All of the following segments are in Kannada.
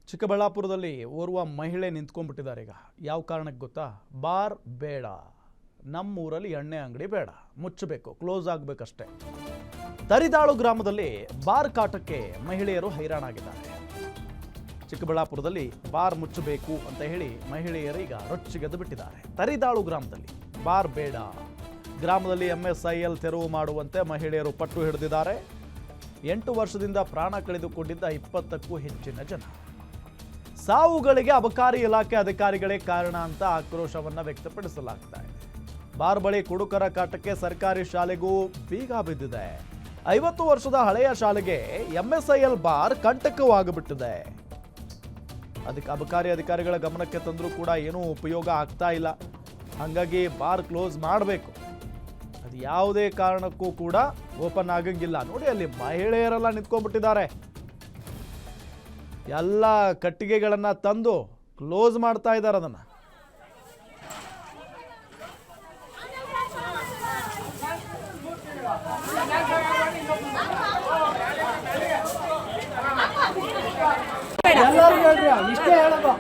ಚಿಕ್ಕಬಳ್ಳಾಪುರದಲ್ಲಿ ಓರ್ವ ಮಹಿಳೆ ನಿಂತ್ಕೊಂಡ್ಬಿಟ್ಟಿದ್ದಾರೆ ಈಗ. ಯಾವ ಕಾರಣಕ್ಕೆ ಗೊತ್ತಾ? ಬಾರ್ ಬೇಡ, ನಮ್ಮೂರಲ್ಲಿ ಎಣ್ಣೆ ಅಂಗಡಿ ಬೇಡ, ಮುಚ್ಚಬೇಕು, ಕ್ಲೋಸ್ ಆಗಬೇಕಷ್ಟೇ. ತರಿದಾಳು ಗ್ರಾಮದಲ್ಲಿ ಬಾರ್ ಕಾಟಕ್ಕೆ ಮಹಿಳೆಯರು ಹೈರಾಣಾಗಿದ್ದಾರೆ. ಚಿಕ್ಕಬಳ್ಳಾಪುರದಲ್ಲಿ ಬಾರ್ ಮುಚ್ಚಬೇಕು ಅಂತ ಹೇಳಿ ಮಹಿಳೆಯರು ಈಗ ರೊಚ್ಚಿಗೆದ್ದು ಬಿಟ್ಟಿದ್ದಾರೆ. ತರಿದಾಳು ಗ್ರಾಮದಲ್ಲಿ ಬಾರ್ ಬೇಡ, ಗ್ರಾಮದಲ್ಲಿ MSIL ತೆರವು ಮಾಡುವಂತೆ ಮಹಿಳೆಯರು ಪಟ್ಟು ಹಿಡಿದಿದ್ದಾರೆ. 8 ವರ್ಷದಿಂದ ಪ್ರಾಣ ಕಳೆದುಕೊಂಡಿದ್ದ 20ಕ್ಕೂ ಹೆಚ್ಚಿನ ಜನ. ಸಾವುಗಳಿಗೆ ಅಬಕಾರಿ ಇಲಾಖೆ ಅಧಿಕಾರಿಗಳೇ ಕಾರಣ ಅಂತ ಆಕ್ರೋಶವನ್ನ ವ್ಯಕ್ತಪಡಿಸಲಾಗ್ತಾ ಇದೆ. ಬಾರ್ ಬಳಿ ಕುಡುಕರ ಕಾಟಕ್ಕೆ ಸರ್ಕಾರಿ ಶಾಲೆಗೂ ಬೀಗ ಬಿದ್ದಿದೆ. 50 ವರ್ಷದ ಹಳೆಯ ಶಾಲೆಗೆ MSIL ಬಾರ್ ಕಂಟಕವಾಗಿಬಿಟ್ಟಿದೆ. ಅದಕ್ಕೆ ಅಬಕಾರಿ ಅಧಿಕಾರಿಗಳ ಗಮನಕ್ಕೆ ತಂದರೂ ಕೂಡ ಏನೂ ಉಪಯೋಗ ಆಗ್ತಾ ಇಲ್ಲ. ಹಾಗಾಗಿ ಬಾರ್ ಕ್ಲೋಸ್ ಮಾಡಬೇಕು, ಅದು ಯಾವುದೇ ಕಾರಣಕ್ಕೂ ಕೂಡ ಓಪನ್ ಆಗಂಗಿಲ್ಲ. ನೋಡಿ, ಅಲ್ಲಿ ಮಹಿಳೆಯರೆಲ್ಲ ನಿಂತ್ಕೊಂಡ್ಬಿಟ್ಟಿದ್ದಾರೆ. ಎಲ್ಲ ಕಟ್ಟಿಗೆಗಳನ್ನ ತಂದು ಕ್ಲೋಸ್ ಮಾಡ್ತಾ ಇದ್ದಾರೆ ಅದನ್ನ. ಇಷ್ಟೇ ಹೇಳೋದು.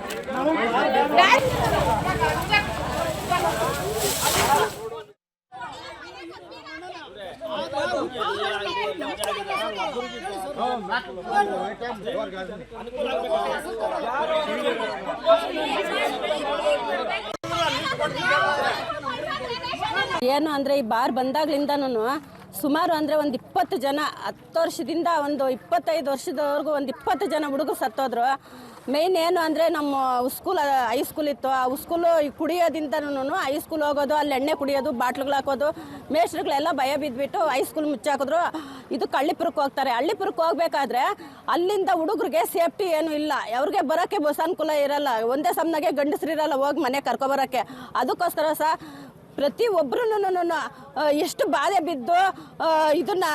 ಏನು ಅಂದರೆ ಈ ಬಾರ್ ಬಂದಾಗ್ಲಿಂದನೂ ಸುಮಾರು ಅಂದರೆ ಒಂದು 20 ಜನ, 10 ವರ್ಷದಿಂದ ಒಂದು 25 ವರ್ಷದವರೆಗೂ ಒಂದು 20 ಜನ ಹುಡುಗರು ಸತ್ತೋದ್ರು. ಮೇಯ್ನ್ ಏನು ಅಂದರೆ ನಮ್ಮ ಹೈಸ್ಕೂಲ್ ಇತ್ತು. ಆ ಸ್ಕೂಲು ಕುಡಿಯೋದಿಂದನೂ ಹೈಸ್ಕೂಲ್ ಹೋಗೋದು, ಅಲ್ಲಿ ಎಣ್ಣೆ ಕುಡಿಯೋದು, ಬಾಟ್ಲುಗಳು ಹಾಕೋದು, ಮೇಷ್ಟ್ರುಗಳೆಲ್ಲ ಭಯ ಬಿದ್ದುಬಿಟ್ಟು ಹೈಸ್ಕೂಲ್ ಮುಚ್ಚಾಕಿದ್ರು. ಇದು ಹಳ್ಳಿಪುರಕ್ಕೆ ಹೋಗ್ತಾರೆ. ಹಳ್ಳಿಪುರಕ್ಕೆ ಹೋಗ್ಬೇಕಾದ್ರೆ ಅಲ್ಲಿಂದ ಹುಡುಗರಿಗೆ ಸೇಫ್ಟಿ ಏನು ಇಲ್ಲ, ಅವ್ರಿಗೆ ಬರೋಕ್ಕೆ ಬಸ್ ಅನುಕೂಲ ಇರಲ್ಲ, ಒಂದೇ ಸಮನಾಗೆ ಗಂಡಸರಿರಲ್ಲ ಹೋಗಿ ಮನೆ ಕರ್ಕೊಬರೋಕ್ಕೆ. ಅದಕ್ಕೋಸ್ಕರ ಪ್ರತಿಯೊಬ್ಬರೂ ಎಷ್ಟು ಬಾಧೆ ಬಿದ್ದು ಇದನ್ನ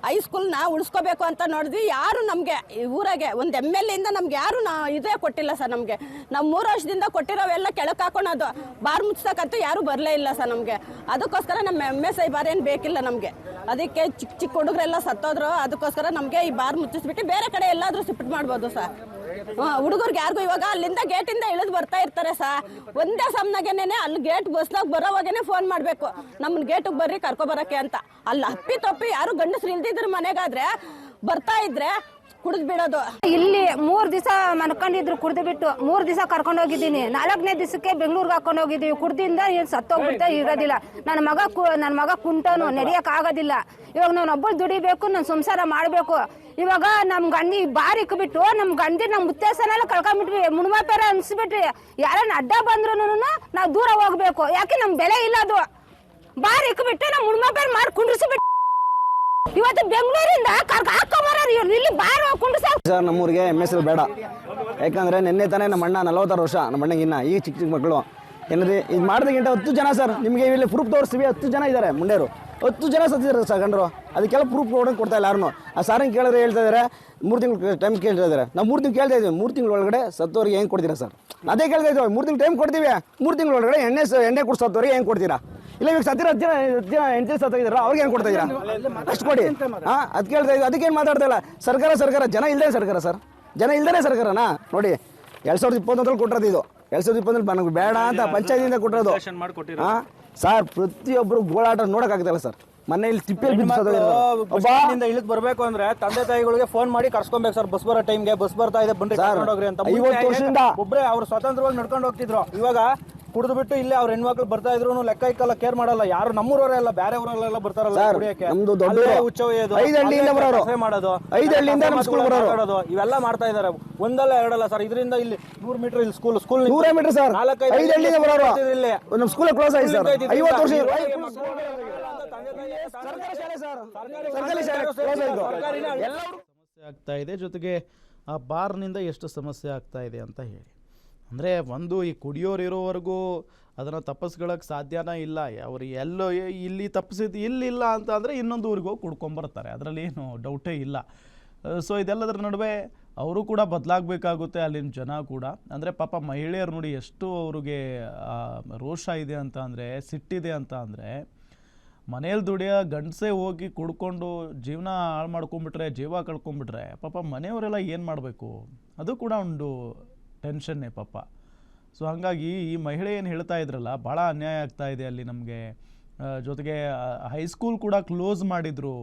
ಹೈಸ್ಕೂಲ್ನ ಉಳಿಸ್ಕೋಬೇಕು ಅಂತ ನೋಡಿದ್ವಿ. ಯಾರು ನಮಗೆ ಊರಾಗೆ ಒಂದು MLA ಇಂದ ನಮ್ಗೆ ಯಾರು ಇದೇ ಕೊಟ್ಟಿಲ್ಲ ಸರ್. ನಮಗೆ ನಾವು 3 ವರ್ಷದಿಂದ ಕೊಟ್ಟಿರೋವೆಲ್ಲ ಕೆಳಕ್ಕೆ ಹಾಕೊಳೋದು, ಬಾರ್ ಮುಚ್ಸಕ್ಕಂತೂ ಯಾರೂ ಬರಲೇ ಇಲ್ಲ ಸರ್ ನಮಗೆ. ಅದಕ್ಕೋಸ್ಕರ ನಮ್ಮ MSI ಬಾರ್ ಏನು ಬೇಕಿಲ್ಲ ನಮಗೆ. ಅದಕ್ಕೆ ಚಿಕ್ಕ ಚಿಕ್ಕ ಹುಡುಗರೆಲ್ಲ ಸತ್ತೋದ್ರು. ಅದಕ್ಕೋಸ್ಕರ ನಮಗೆ ಈ ಬಾರ್ ಮುಚ್ಚಿಸ್ಬಿಟ್ಟು ಬೇರೆ ಕಡೆ ಎಲ್ಲಾದರೂ ಶಿಫ್ಟ್ ಮಾಡ್ಬೋದು ಸರ್. ಹುಡುಗರಿಗೆ ಯಾರಿಗೂ ಇವಾಗ ಅಲ್ಲಿಂದ ಗೇಟಿಂದ ಇಳಿದು ಬರ್ತಾ ಇರ್ತಾರೆ ಸರ್. ಒಂದೇ ಸಮನಾಗೇನೆ ಅಲ್ಲಿ ಗೇಟ್ ಬಸ್ಲಾಗ ಬರೋವಾಗೇನೆ ಫೋನ್ ಮಾಡಬೇಕು, ನಮ್ಮನ್ನ ಗೇಟಿಗೆ ಬರ್ರಿ ಕರ್ಕೊಬರಕ್ಕೆ ಅಂತ. ಅಲ್ಲಿ ಅಪ್ಪಿ ತಪ್ಪಿ ಯಾರು ಗಂಡಸ್ರು ಇಲ್ದಿದ್ರ ಮನೆಗಾದ್ರೆ ಬರ್ತಾ ಇದ್ರೆ ಕುಡಿದು ಬಿಡೋದು. ಇಲ್ಲಿ 3 ದಿವಸ ಮನ್ಕೊಂಡಿದ್ರು, ಕುಡ್ದು ಬಿಟ್ಟು 3 ದಿವಸ ಕರ್ಕೊಂಡು ಹೋಗಿದ್ದೀನಿ. 4ನೇ ದಿವಸಕ್ಕೆ ಬೆಂಗಳೂರಿಗೆ ಹಾಕೊಂಡು ಹೋಗಿದ್ದೀವಿ. ಕುಡ್ದಿಂದ ಏನು ಸತ್ತೋಗ್ಬಿಡ್ತಾ ಇರೋದಿಲ್ಲ. ನನ್ನ ಮಗ ಕುಂಟನು, ನಡಿಯಕ್ಕೆ ಆಗೋದಿಲ್ಲ. ಇವಾಗ ನಾನು ಒಬ್ಬಳು ದುಡಿಬೇಕು, ನಾನು ಸಂಸಾರ ಮಾಡಬೇಕು. ಇವಾಗ ನಮ್ಮ ಗಂಡಿ ಬಾರ್ ಇಕ್ಬಿಟ್ಟು ನಮ್ಮ ಗಂಡಿ ನಮ್ಮ ಉತ್ತೇಸನೆಲ್ಲ ಕಳ್ಕೊಂಡ್ಬಿಟ್ವಿ. ಮುಣ್ಮಪೇರ ಅನ್ಸ್ಬಿಟ್ರಿ. ಯಾರನ್ನ ಅಡ್ಡ ಬಂದ್ರು ನಾವು ದೂರ ಹೋಗ್ಬೇಕು. ಯಾಕೆ ನಮ್ ಬೆಲೆ ಇಲ್ಲ. ಅದು ಬಾರ್ ಇಕ್ಬಿಟ್ಟು ನಮ್ಮ ಮುಣ್ಮಪೇರ ಮಾಡಿ ಕುಂಡ್ರಿಸ್ಬಿಟ್ಟು ಇವತ್ತು ಬೆಂಗಳೂರಿಂದ ಇಲ್ಲಿ ಬಾರ್ ಸರ್. ನಮ್ಮೂರಿಗೆ MSIL ಬೇಡ. ಯಾಕಂದ್ರೆ ನಿನ್ನೆ ತಾನೇ ನಮ್ಮ ಅಣ್ಣ 46 ವರ್ಷ, ನಮ್ಮ ಅಣ್ಣಗಿನ್ನ ಈ ಚಿಕ್ಕ ಚಿಕ್ಕ ಮಕ್ಕಳು ಏನಾದ್ರೆ ಇದು ಮಾಡಿದಕ್ಕಿಂತ 10 ಜನ ಸರ್. ನಿಮಗೆ ಇಲ್ಲಿ ಪ್ರೂಫ್ ತೋರಿಸ್ತೀವಿ. 10 ಜನ ಇದ್ದಾರೆ ಮುಂಡೆಯರು, 10 ಜನ ಸತ್ತಿದ್ದಾರೆ ಸರ್ ಗಂಡರು. ಅದಕ್ಕೆಲ್ಲ ಪ್ರೂಫ್ ಕೊಡ್ತಾ ಇಲ್ಲ ಯಾರನ್ನು. ಆ ಸಾರಂಗೆ ಕೇಳಿದ್ರೆ ಹೇಳ್ತಾ ಇದ್ದಾರೆ 3 ತಿಂಗಳು ಟೈಮ್ ಕೇಳ್ತಾ ಇದ್ದಾರೆ. ನಾವು 3 ತಿಂಗಳು ಕೇಳ್ತಾ ಇದ್ದೀವಿ. 3 ತಿಂಗಳ ಒಳಗಡೆ ಸತ್ತೋರಿಗೆ ಹೆಂಗೆ ಕೊಡ್ತೀರಾ ಸರ್? ಅದೇ ಕೇಳ್ತಾ ಇದ್ದೀವಿ. 3 ತಿಂಗಳು ಟೈಮ್ ಕೊಡ್ತೀವಿ. 3 ತಿಂಗಳ ಒಳಗಡೆ ಎಣ್ಣೆ ಕೊಡ್ಸೋರಿಗೆ ಹೆಂಗೆ ಕೊಡ್ತೀರಾ? ಇಲ್ಲ ಇವಾಗ ಸತ್ತಿರ 10 ಜನ ಹೆಂಡತಿ ಸತ್ತಿದ್ದೀರಾ, ಅವ್ರಿಗೆ ಹೆಂಗೆ ಕೊಡ್ತಾ ಇದ್ದೀರಾ? ಅಷ್ಟು ಕೊಡಿ. ಅದು ಕೇಳ್ತಾ ಇದ್ದೀವಿ. ಅದಕ್ಕೇನು ಮಾತಾಡ್ತಾ ಇಲ್ಲ. ಸರ್ಕಾರ ಜನ ಇಲ್ಲದೆ ಸರ್ಕಾರ ಸರ್. ಜನ ಇಲ್ದೇ ಸರ್ಕಾರನಾ? ನೋಡಿ 2021 ಕೊಟ್ಟಿರೋದು ಇದು. 2020 ನನಗೆ ಬೇಡ ಅಂತ ಪಂಚಾಯತಿಯಿಂದ ಕೊಟ್ಟಿರೋದು. ಸರ್ ಪ್ರತಿಯೊಬ್ಬರು ಗೋಳಾಟ ನೋಡೋಕ್ಕಾಗ್ತಲ್ಲ ಸರ್. ಮೊನ್ನೆ ಇಲ್ಲಿ ತಿಪ್ಪೆಯಲ್ಲಿ ಇಳಿದ್ ಬರ್ಬೇಕು ಅಂದ್ರೆ ತಂದೆ ತಾಯಿಗಳಿಗೆ ಫೋನ್ ಮಾಡಿ ಕರ್ಸ್ಕೊಬೇಕು ಸರ್. ಬಸ್ ಬರೋ ಟೈಮ್ಗೆ ಬಸ್ ಬರ್ತಾ ಇದೆ ಬನ್ನಿ ಕರ್ಕೊಂಡು ಹೋಗ್ರಿ ಅಂತ. 50 ವರ್ಷದಿಂದ ಒಬ್ರೆ ಅವ್ರು ಸ್ವತಂತ್ರವಾಗಿ ನಡ್ಕೊಂಡು ಹೋಗ್ತಿದ್ರು. ಇವಾಗ ಕುಡಿದು ಬಿಟ್ಟು ಇಲ್ಲಿ ಅವ್ರ ಹೆಣ್ಮಕ್ಳು ಬರ್ತಾ ಇದ್ರು ಲೆಕ್ಕ ಇಕ್ಕಲ್ಲ, ಕೇರ್ ಮಾಡಲ್ಲ. ಯಾರು ನಮ್ಮೂರವರೇ ಅಲ್ಲ, ಬೇರೆ ಊರಲ್ಲೆಲ್ಲ ಬರ್ತಾರಲ್ಲ ಕುಡಿಯಕ್ಕೆ. ನಮ್ದು ದೊಡ್ಡ ಉಚ್ಚವ 5 ಹಳ್ಳಿಯಿಂದ ಬರೋರು, ಮಾಡೋದು, 5 ಹಳ್ಳಿಯಿಂದ ಮಾಡೋದು, ಇವೆಲ್ಲ ಮಾಡ್ತಾ ಇದಾರೆ. ಒಂದಲ್ಲ ಎರಡಲ್ಲ ಸರ್. ಇದರಿಂದ ಇಲ್ಲಿ 100 ಮೀಟರ್ ಇಲ್ಲಿ ಸ್ಕೂಲ್ 100 ಮೀಟರ್ ಸರ್. 5 ಹಳ್ಳಿಯಿಂದ ಬರೋರು. ಇಲ್ಲಿ ನಮ್ಮ ಸ್ಕೂಲ್ ಕ್ಲೋಸ್ ಆಗಿದೆ ಸರ್. 50 ವರ್ಷ ಸಮಸ್ಯೆ ಆಗ್ತಾ ಇದೆ. ಜೊತೆಗೆ ಆ ಬಾರ್ನಿಂದ ಎಷ್ಟು ಸಮಸ್ಯೆ ಆಗ್ತಾ ಇದೆ ಅಂತ ಹೇಳಿ. ಅಂದರೆ ಒಂದು ಈ ಕುಡಿಯೋರು ಇರೋವರೆಗೂ ಅದನ್ನು ತಪ್ಪಿಸ್ಕೊಳ್ಳೋಕೆ ಸಾಧ್ಯನೇ ಇಲ್ಲ. ಅವರು ಎಲ್ಲೋ ಇಲ್ಲಿ ತಪ್ಪಿಸಿದ್ದು ಇಲ್ಲಿಲ್ಲ ಅಂತ ಅಂದರೆ ಇನ್ನೊಂದು ಊರಿಗೆ ಹೋಗಿ ಕುಡ್ಕೊಂಬರ್ತಾರೆ, ಅದರಲ್ಲಿ ಏನು ಡೌಟೇ ಇಲ್ಲ. ಸೊ ಇದೆಲ್ಲದರ ನಡುವೆ ಅವರು ಕೂಡ ಬದಲಾಗಬೇಕಾಗುತ್ತೆ, ಅಲ್ಲಿನ ಜನ ಕೂಡ. ಅಂದರೆ ಪಾಪ ಮಹಿಳೆಯರು ನೋಡಿ ಎಷ್ಟು ಅವ್ರಿಗೆ ರೋಷ ಇದೆ ಅಂತ ಅಂದರೆ, ಸಿಟ್ಟಿದೆ ಅಂತ ಅಂದರೆ, ಮನೇಲಿ ದುಡಿಯೋ ಗಂಡಸೇ ಹೋಗಿ ಕುಡ್ಕೊಂಡು ಜೀವನ ಹಾಳು ಮಾಡ್ಕೊಂಡ್ಬಿಟ್ರೆ, ಜೀವ ಕಳ್ಕೊಂಡ್ಬಿಟ್ರೆ ಪಾಪ ಮನೆಯವರೆಲ್ಲ ಏನು ಮಾಡಬೇಕು? ಅದು ಕೂಡ ಒಂದು ಟೆನ್ಷನ್ನೇ ಪಾಪ. ಸೊ ಹಾಗಾಗಿ ಈ ಮಹಿಳೆ ಏನು ಹೇಳ್ತಾ ಇದ್ರಲ್ಲ, ಭಾಳ ಅನ್ಯಾಯ ಆಗ್ತಾ ಇದೆ ಅಲ್ಲಿ ನಮಗೆ. ಜೊತೆಗೆ ಹೈಸ್ಕೂಲ್ ಕೂಡ ಕ್ಲೋಸ್ ಮಾಡಿದರು.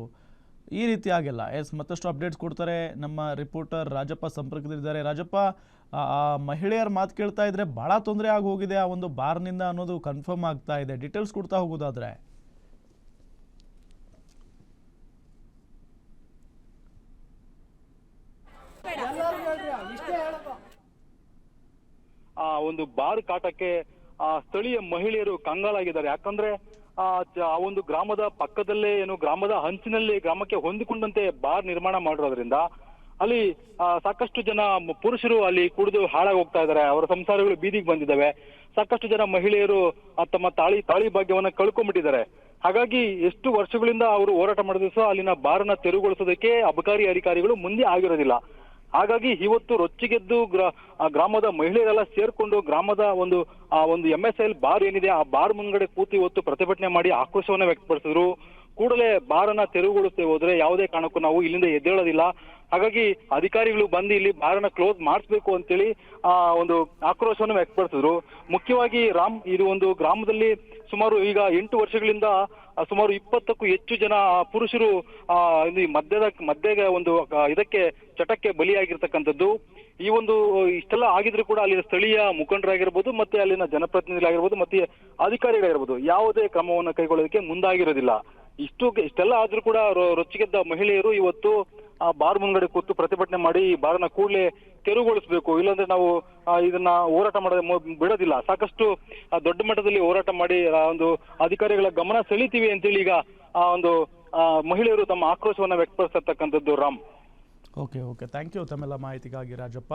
ಈ ರೀತಿ ಆಗಿಲ್ಲ. ಮತ್ತಷ್ಟು ಅಪ್ಡೇಟ್ಸ್ ಕೊಡ್ತಾರೆ ನಮ್ಮ ರಿಪೋರ್ಟರ್ ರಾಜಪ್ಪ ಸಂಪರ್ಕದಲ್ಲಿದ್ದಾರೆ. ರಾಜಪ್ಪ, ಆ ಮಹಿಳೆಯರ ಮಾತು ಕೇಳ್ತಾ ಇದ್ರೆ ಭಾಳ ತೊಂದರೆ ಆಗಿ ಹೋಗಿದೆ ಆ ಒಂದು ಬಾರ್ನಿಂದ ಅನ್ನೋದು ಕನ್ಫರ್ಮ್ ಆಗ್ತಾ ಇದೆ. ಡೀಟೇಲ್ಸ್ ಕೊಡ್ತಾ ಹೋಗೋದಾದ್ರೆ. ಆ ಒಂದು ಬಾರ್ ಕಾಟಕ್ಕೆ ಸ್ಥಳೀಯ ಮಹಿಳೆಯರು ಕಂಗಾಲಾಗಿದ್ದಾರೆ. ಯಾಕಂದ್ರೆ ಆ ಒಂದು ಗ್ರಾಮದ ಪಕ್ಕದಲ್ಲೇ ಗ್ರಾಮದ ಹಂಚಿನಲ್ಲಿ ಗ್ರಾಮಕ್ಕೆ ಹೊಂದಿಕೊಂಡಂತೆ ಬಾರ್ ನಿರ್ಮಾಣ ಮಾಡಿರೋದ್ರಿಂದ ಅಲ್ಲಿ ಸಾಕಷ್ಟು ಜನ ಪುರುಷರು ಅಲ್ಲಿ ಕುಡಿದು ಹಾಳಾಗಿ ಹೋಗ್ತಾ ಇದ್ದಾರೆ. ಅವರ ಸಂಸಾರಗಳು ಬೀದಿಗೆ ಬಂದಿದ್ದಾವೆ. ಸಾಕಷ್ಟು ಜನ ಮಹಿಳೆಯರು ತಮ್ಮ ತಾಳಿ ಭಾಗ್ಯವನ್ನ ಕಳ್ಕೊಂಡ್ಬಿಟ್ಟಿದ್ದಾರೆ. ಹಾಗಾಗಿ ಎಷ್ಟು ವರ್ಷಗಳಿಂದ ಅವರು ಹೋರಾಟ ಮಾಡಿದ್ರು ಸಹ ಅಲ್ಲಿನ ಬಾರನ್ನ ತೆರವುಗೊಳಿಸೋದಕ್ಕೆ ಅಬಕಾರಿ ಅಧಿಕಾರಿಗಳು ಮುಂದೆ ಆಗಿರೋದಿಲ್ಲ. ಹಾಗಾಗಿ ಇವತ್ತು ರೊಚ್ಚಿಗೆದ್ದು ಗ್ರಾಮದ ಮಹಿಳೆಯರೆಲ್ಲ ಸೇರ್ಕೊಂಡು ಗ್ರಾಮದ ಒಂದು MSL ಬಾರ್ ಏನಿದೆ ಆ ಬಾರ್ ಮುಂದ್ಗಡೆ ಕೂತು ಇವತ್ತು ಪ್ರತಿಭಟನೆ ಮಾಡಿ ಆಕ್ರೋಶವನ್ನ ವ್ಯಕ್ತಪಡಿಸಿದ್ರು. ಕೂಡಲೇ ಬಾರನ್ನ ತೆರವುಗೊಳಿಸದೆ ಹೋದ್ರೆ ಯಾವುದೇ ಕಾರಣಕ್ಕೂ ನಾವು ಇಲ್ಲಿಂದ ಎದ್ದೇಳೋದಿಲ್ಲ. ಹಾಗಾಗಿ ಅಧಿಕಾರಿಗಳು ಬಂದು ಇಲ್ಲಿ ಬಾರನ್ನ ಕ್ಲೋಸ್ ಮಾಡಿಸ್ಬೇಕು ಅಂತೇಳಿ ಒಂದು ಆಕ್ರೋಶವನ್ನು ವ್ಯಕ್ತಪಡಿಸಿದ್ರು. ಮುಖ್ಯವಾಗಿ ಇದು ಒಂದು ಗ್ರಾಮದಲ್ಲಿ ಸುಮಾರು ಈಗ 8 ವರ್ಷಗಳಿಂದ ಸುಮಾರು 20ಕ್ಕೂ ಹೆಚ್ಚು ಜನ ಪುರುಷರು ಮದ್ಯದ ಒಂದು ಇದಕ್ಕೆ ಚಟಕ್ಕೆ ಬಲಿಯಾಗಿರ್ತಕ್ಕಂಥದ್ದು. ಈ ಒಂದು ಇಷ್ಟೆಲ್ಲ ಆಗಿದ್ರು ಕೂಡ ಅಲ್ಲಿನ ಸ್ಥಳೀಯ ಮುಖಂಡರಾಗಿರ್ಬೋದು, ಮತ್ತೆ ಅಲ್ಲಿನ ಜನಪ್ರತಿನಿಧಿಗಳಾಗಿರ್ಬೋದು, ಮತ್ತೆ ಅಧಿಕಾರಿಗಳಾಗಿರ್ಬೋದು ಯಾವುದೇ ಕ್ರಮವನ್ನು ಕೈಗೊಳ್ಳೋದಕ್ಕೆ ಮುಂದಾಗಿರೋದಿಲ್ಲ. ಇಷ್ಟೆಲ್ಲ ಆದ್ರೂ ಕೂಡ ರೊಚ್ಚಿಗೆದ್ದ ಮಹಿಳೆಯರು ಇವತ್ತು ಬಾರ್ ಮುಂಗಡೆ ಕೂತು ಪ್ರತಿಭಟನೆ ಮಾಡಿ ಈ ಬಾರ್ನ ಕೂಡಲೇ ತೆರವುಗೊಳಿಸಬೇಕು, ಇಲ್ಲಾಂದ್ರೆ ನಾವು ಇದನ್ನ ಹೋರಾಟ ಮಾಡೋದು ಬಿಡೋದಿಲ್ಲ. ಸಾಕಷ್ಟು ದೊಡ್ಡ ಮಟ್ಟದಲ್ಲಿ ಹೋರಾಟ ಮಾಡಿ ಒಂದು ಅಧಿಕಾರಿಗಳ ಗಮನ ಸೆಳೀತೀವಿ ಅಂತೇಳಿ ಈಗ ಒಂದು ಮಹಿಳೆಯರು ತಮ್ಮ ಆಕ್ರೋಶವನ್ನ ವ್ಯಕ್ತಪಡಿಸತಕ್ಕಂಥದ್ದು. ರಾಮ್, ಓಕೆ, ಥ್ಯಾಂಕ್ ಯು ತಮ್ಮೆಲ್ಲ ಮಾಹಿತಿಗಾಗಿ ರಾಜಪ್ಪ.